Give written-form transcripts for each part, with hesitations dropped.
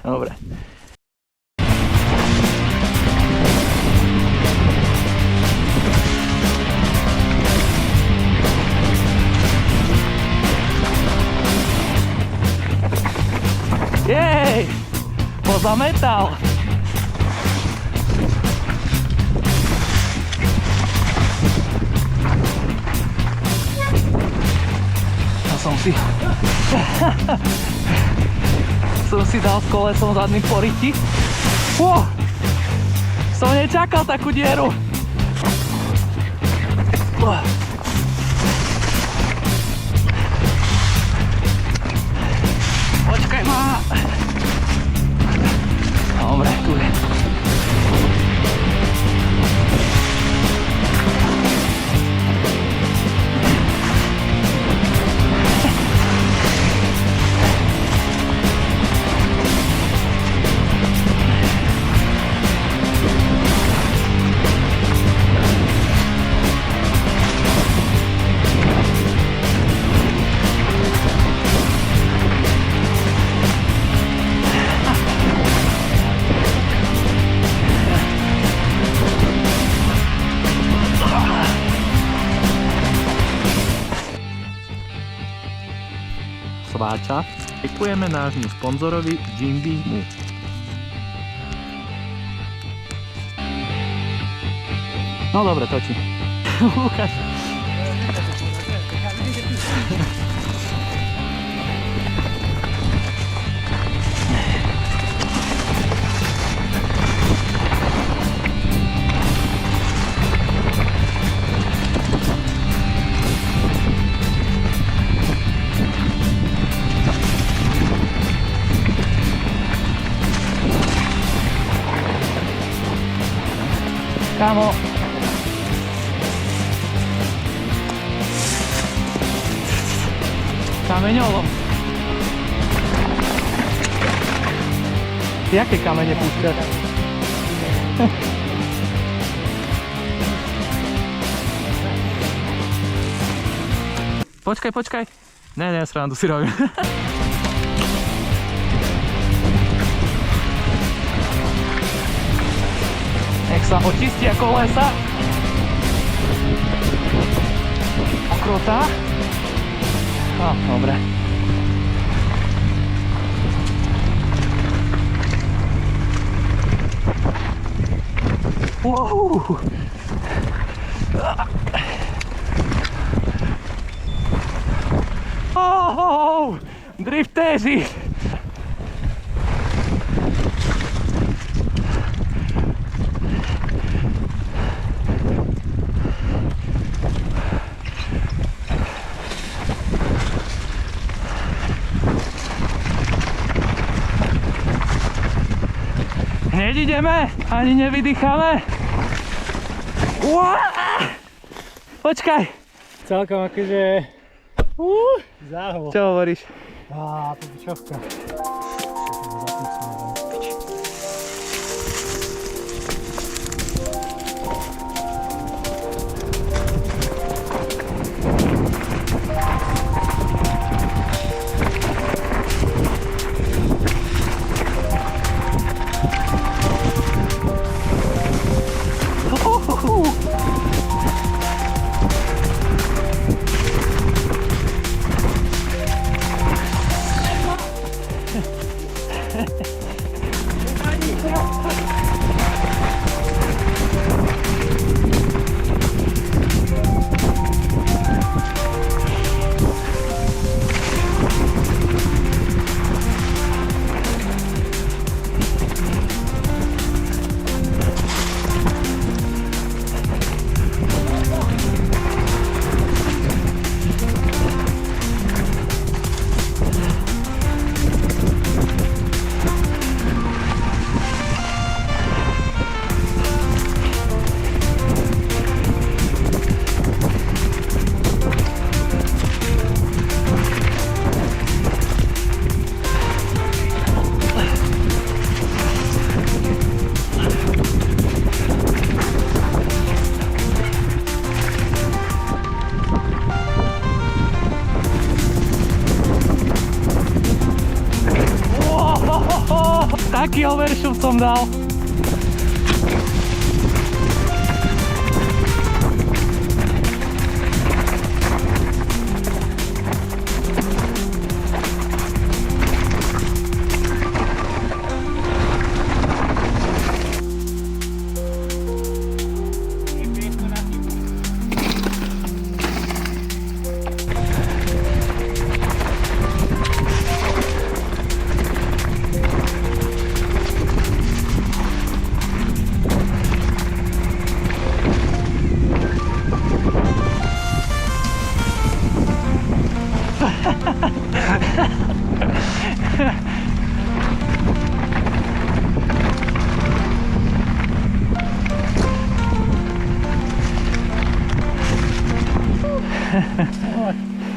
Dobre. Jej! Pozametal! Ja som si dal s kolesom zadný poriti. Som nečakal takú dieru. Počkaj ma. Dobre, tu je. Sváča. Ďakujeme nášmu sponzorovi Jimby Mu. No dobre, točí. Lukáš. Kámo. Kameňolom. Jaké kamene púšťaš? Počkaj. Ne, srandu si robím. Nech sa očistia kolesa. Okrota. No, dobre. Wow. Oh, driftéři. Hneď ideme, ani nevydýchame. Počkaj. Celkom akože... záhlo. Čo hovoríš? Popičovka. Taký overshoot som dal.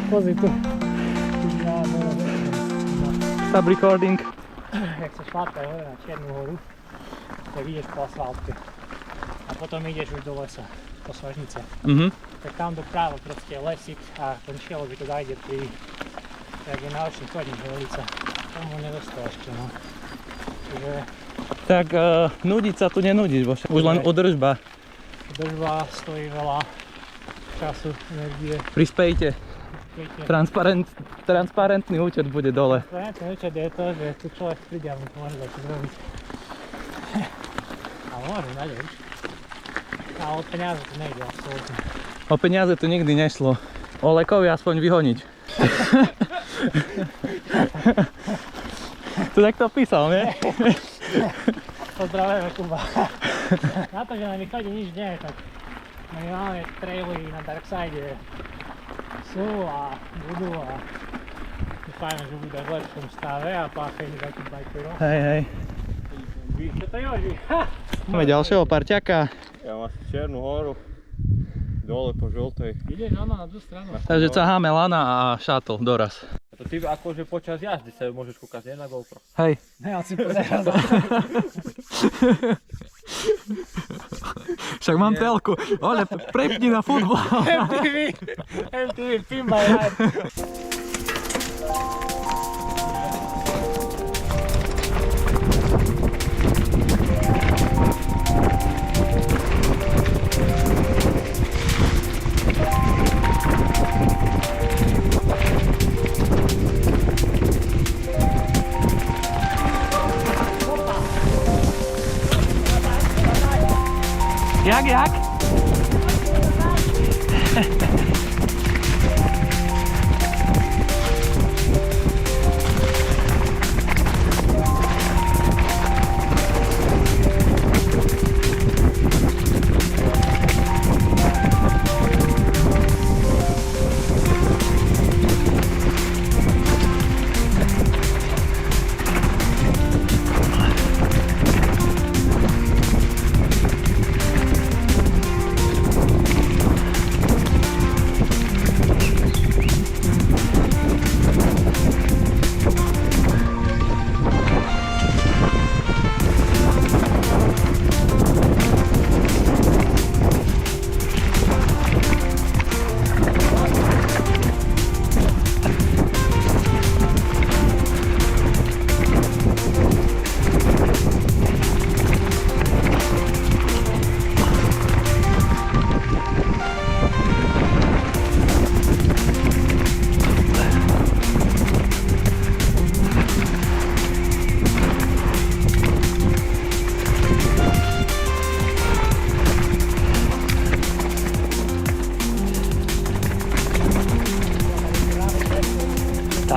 Pozri tu. Stop recording. Jak sa šlápka hore na Čiernu horu, tak ideš po asfaltke. A potom ideš už do lesa, po Svažnice. Tak tam doprava proste je lesík a ten šielok to dajde pri, jak je náročný chodník ulica. Tam ho nedostal ešte, no. Čiže Tak nudiť sa tu nenudíš, už len udržba. držba stojí veľa času, energie. Prispejte. Transparentný účet bude dole. Transparentný účet je to, že tu človek príde a mu to môže začať robiť. Ale môže dať už. Ale od peniaze to nejde absolútne. O peniaze tu nikdy nešlo. O lekovi aspoň vyhoniť. Tu takto písal, nie? Pozdravujeme Kuba. Na to, že na východe nič nie je, tak minimálne traily na Darkside sú a budú a dúfajme, že bude v lepšom stave a páchajú takých bajkerov. Hej. Čo to je, Joži? Máme ďalšieho parťaka. Ja mám asi Čiernu horu, dole po žltej. Ideš na tú stranu. Takže ťaháme lana a shuttle doraz. To ty akože počas jazdy sa môžeš kúkať, nie na GoPro. Hej. Ne, on si pozerá za Však mám telku. Ole, prepni na futbol. MTV, pin my life. Jak?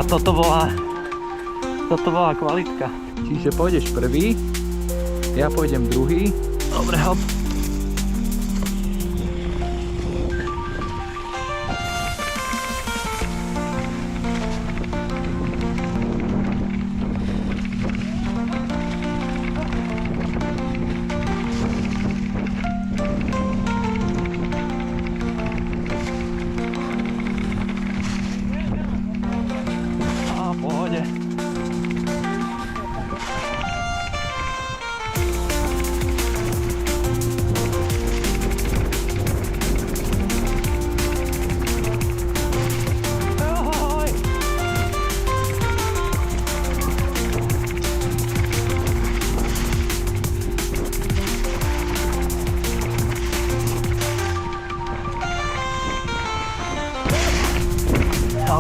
A toto bola kvalitka. Čiže pôjdeš prvý, ja pôjdem druhý. Dobre, hop.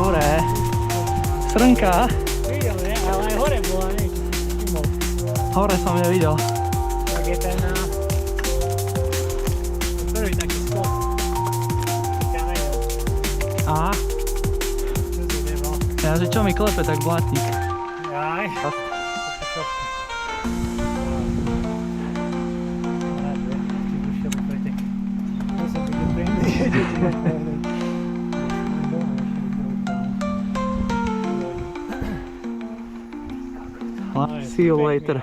Dobre. Srnka. Videl, ne? Ale aj hore bola, ne? Všimol. Hore som nevidel. Tak je ten prvý taký skok. Kameňov. Aha. Čo si nebol? Ja, že čo mi klepe, tak blatník. Jaj. See you later.